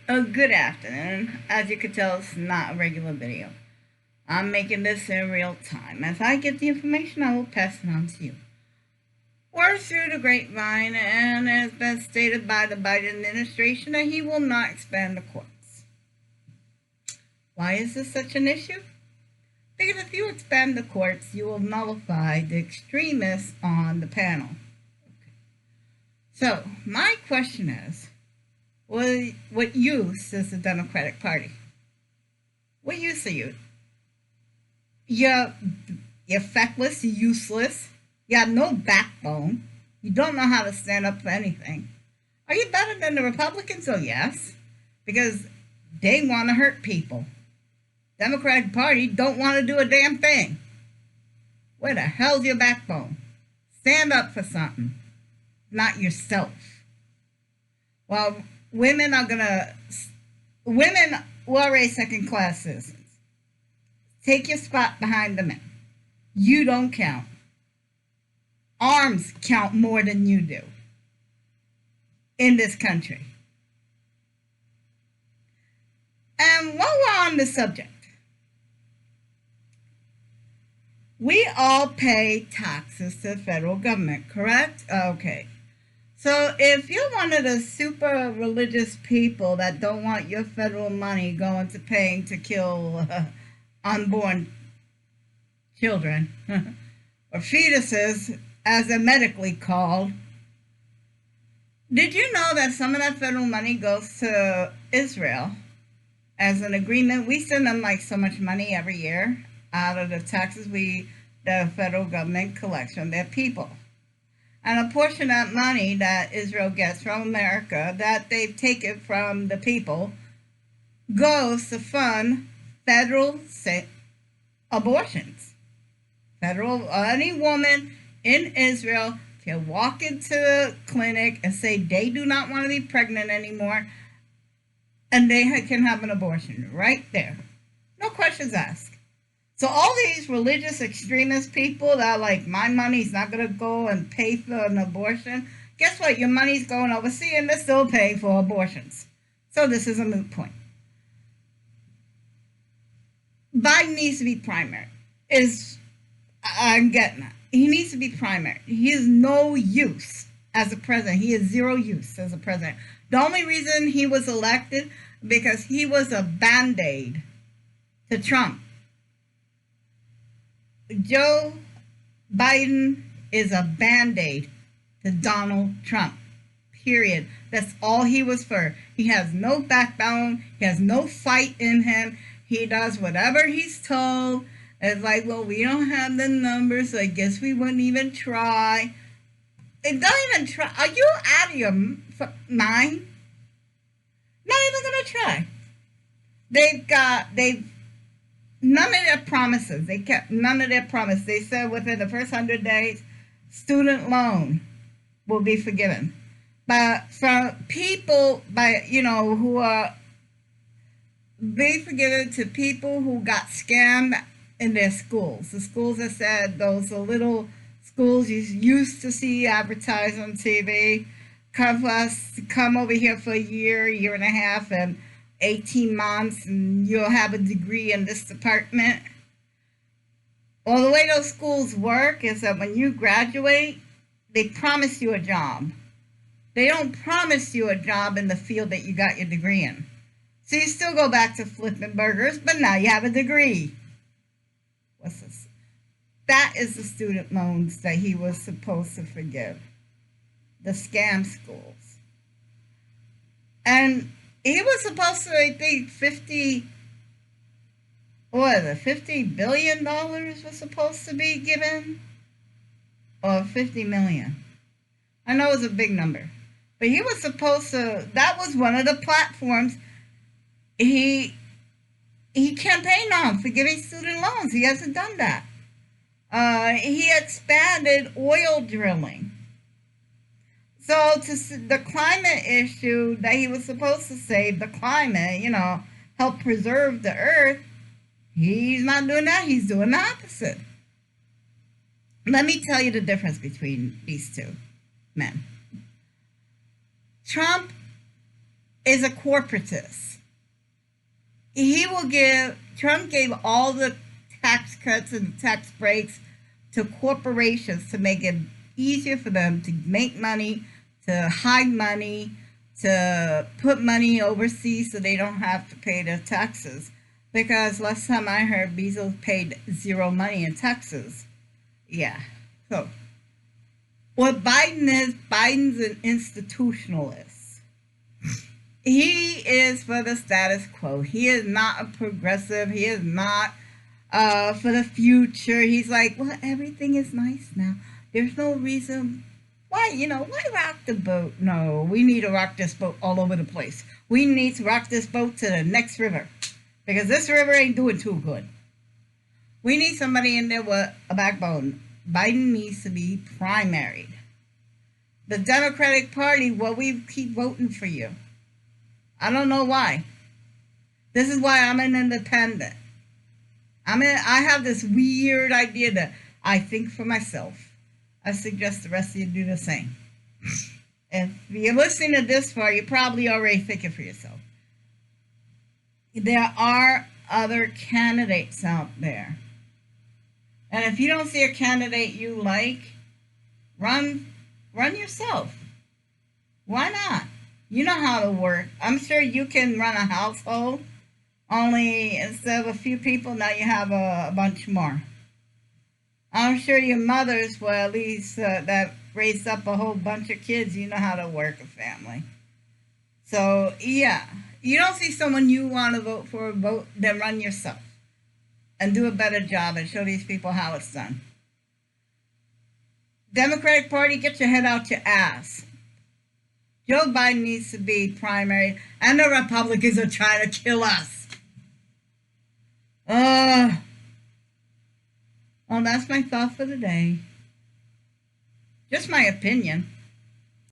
Good afternoon. As you can tell, it's not a regular video. I'm making this in real time. As I get the information, I will pass it on to you. Word through the grapevine, and it has been stated by the Biden administration that he will not expand the courts. Why is this such an issue? Because if you expand the courts, you will nullify the extremists on the panel. Okay. So, my question is, what use is the Democratic Party? What use are you? You're feckless, you're useless, you have no backbone, you don't know how to stand up for anything. Are you better than the Republicans? Oh, yes, because they want to hurt people. Democratic Party don't want to do a damn thing. Where the hell's your backbone? Stand up for something, not yourself. Well, women will raise second class citizens. Take your spot behind the men. You don't count. Arms count more than you do in this country. And while we're on the subject, we all pay taxes to the federal government, correct? Okay. So if you're one of the super religious people that don't want your federal money going to paying to kill unborn children or fetuses, as they're medically called, did you know that some of that federal money goes to Israel as an agreement? We send them like so much money every year out of the taxes the federal government collects from their people. And a portion of that money that Israel gets from America, that they've taken from the people, goes to fund federal abortions. Any woman in Israel can walk into the clinic and say they do not want to be pregnant anymore, and they can have an abortion right there. No questions asked. So all these religious extremist people that are like, my money's not going to go and pay for an abortion, guess what? Your money's going overseas and they're still paying for abortions. So this is a moot point. Biden needs to be primary. I'm getting that. He needs to be primary. He is no use as a president. He is zero use as a president. The only reason he was elected because he was a Band-Aid to Trump. Joe Biden is a Band-Aid to Donald Trump. Period. That's all he was for. He has no backbone. He has no fight in him. He does whatever he's told. It's like, well, we don't have the numbers, so I guess we wouldn't even try. They don't even try. Are you out of your mind? Not even going to try. None of their promises. They kept none of their promises. They said within the first 100 days, student loan will be forgiven. But for people, who are be forgiven to people who got scammed in their schools. The schools that said those are little schools you used to see advertised on TV. Come over here for a year and a half, and 18 months, and you'll have a degree in this department. Well, the way those schools work is that when you graduate, they promise you a job. They don't promise you a job in the field that you got your degree in. So you still go back to flipping burgers, but now you have a degree. What's this? That is the student loans that he was supposed to forgive. The scam schools. And he was supposed to, I think, $50 billion was supposed to be given? Or 50 million. I know it was a big number. But he was supposed to, that was one of the platforms he campaigned on, forgiving student loans. He hasn't done that. He expanded oil drilling. So the climate issue that he was supposed to save the climate, help preserve the earth, he's not doing that. He's doing the opposite. Let me tell you the difference between these two men. Trump is a corporatist. Trump gave all the tax cuts and tax breaks to corporations to make it easier for them to make money, to hide money, to put money overseas so they don't have to pay their taxes. Because last time I heard, Bezos paid zero money in taxes. Yeah. So, what Biden is, Biden's an institutionalist. He is for the status quo. He is not a progressive. He is not for the future. He's like, well, everything is nice now. There's no reason why rock the boat? No, we need to rock this boat all over the place. We need to rock this boat to the next river because this river ain't doing too good. We need somebody in there with a backbone. Biden needs to be primaried. The Democratic Party, well, we keep voting for you. I don't know why. This is why I'm an independent. I have this weird idea that I think for myself. I suggest the rest of you do the same. If you're listening to this far, you're probably already thinking for yourself. There are other candidates out there. And if you don't see a candidate you like, run yourself. Why not? You know how to work. I'm sure you can run a household. Only instead of a few people, now you have a bunch more. I'm sure your mothers, well, at least that raised up a whole bunch of kids, you know how to work a family. So, yeah. You don't see someone you want to vote for, then run yourself. And do a better job and show these people how it's done. Democratic Party, get your head out your ass. Joe Biden needs to be primary, and the Republicans are trying to kill us. Well, that's my thought for the day. Just my opinion.